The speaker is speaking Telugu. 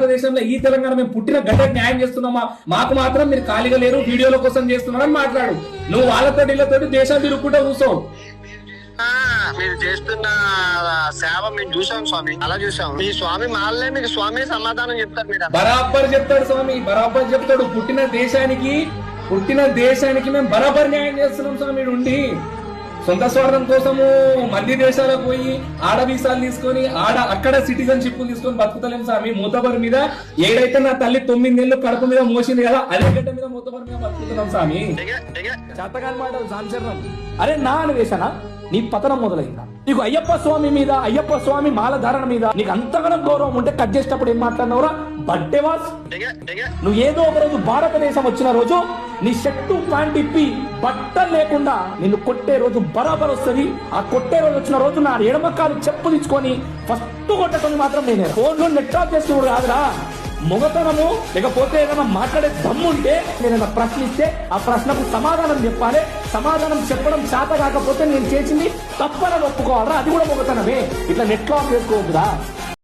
భారతదేశంలో ఈ తెలంగాణ మేము పుట్టిన గడ్డకు న్యాయం చేస్తున్నామా? మాకు మాత్రం మీరు ఖాళీగా లేరు, వీడియోల కోసం చేస్తున్నారని మాట్లాడు. నువ్వు వాళ్ళతోటి వీళ్ళతోటి దేశం తిరుగుకుంటూ కూర్చోవు. మీరు చేస్తున్న సేవ మేము చూసాం స్వామి, అలా చూసాం. మీ స్వామి మాలే మీకు స్వామి సమాధానం చెప్తారు. మీరు బరాబర్ చెప్తాడు స్వామి, బరాబర్ చెప్తాడు. పుట్టిన దేశానికి మేము బరాబర్ న్యాయం చేస్తున్నాం స్వామి. ఉండి సొంత స్వార్థం కోసము మంది దేశాలకు పోయి ఆడ వీసాలు తీసుకొని అక్కడ సిటిజన్షిప్ తీసుకొని బతుకుతలేం స్వామి. మూతబర్ మీద ఏడైతే నా తల్లి 9 నెలలు కడుపు మీద మోసింది కదా, అదే గడ్డ మీద మూతబర్ మీద బతుకుతున్నాం స్వామి. చేతకాని మాటలు సంచరణం. అరే నా అని వేసానా నీ పతనం మొదలైందా? నీకు అయ్యప్ప స్వామి మీద, అయ్యప్ప స్వామి మాల ధారణ మీద నీకు అంతగానో గౌరవం ఉంటే కట్ చేసేటప్పుడు ఏం మాట్లాడినవరా బట్టేవాస్? నువ్వు ఏదో ఒక రోజు భారతదేశం వచ్చిన రోజు నీ షర్టు ప్యాంట్ ఇప్పి బట్టలు లేకుండా నిన్ను కొట్టే రోజు బరాబర్ వస్తుంది. ఆ కొట్టే రోజు వచ్చిన రోజు నా ఎడమకాలు చెప్పు తీసుకొని ఫస్ట్ కొట్టకొని మాత్రం నేనే. ఫోన్లో నెట్ ఆఫ్ చేస్తున్నాడు కాదురా. మొగతనము లేకపోతే ఏదైనా మాట్లాడే దమ్ముంటే నేను ప్రశ్నిస్తే ఆ ప్రశ్నకు సమాధానం చెప్పాలి. సమాధానం చెప్పడం చేత కాకపోతే నేను చేసింది తప్పని ఒప్పుకోవాలరా, అది కూడా మొగతనమే. ఇట్లా నెట్ ఆఫ్ చేసుకోవద్దురా.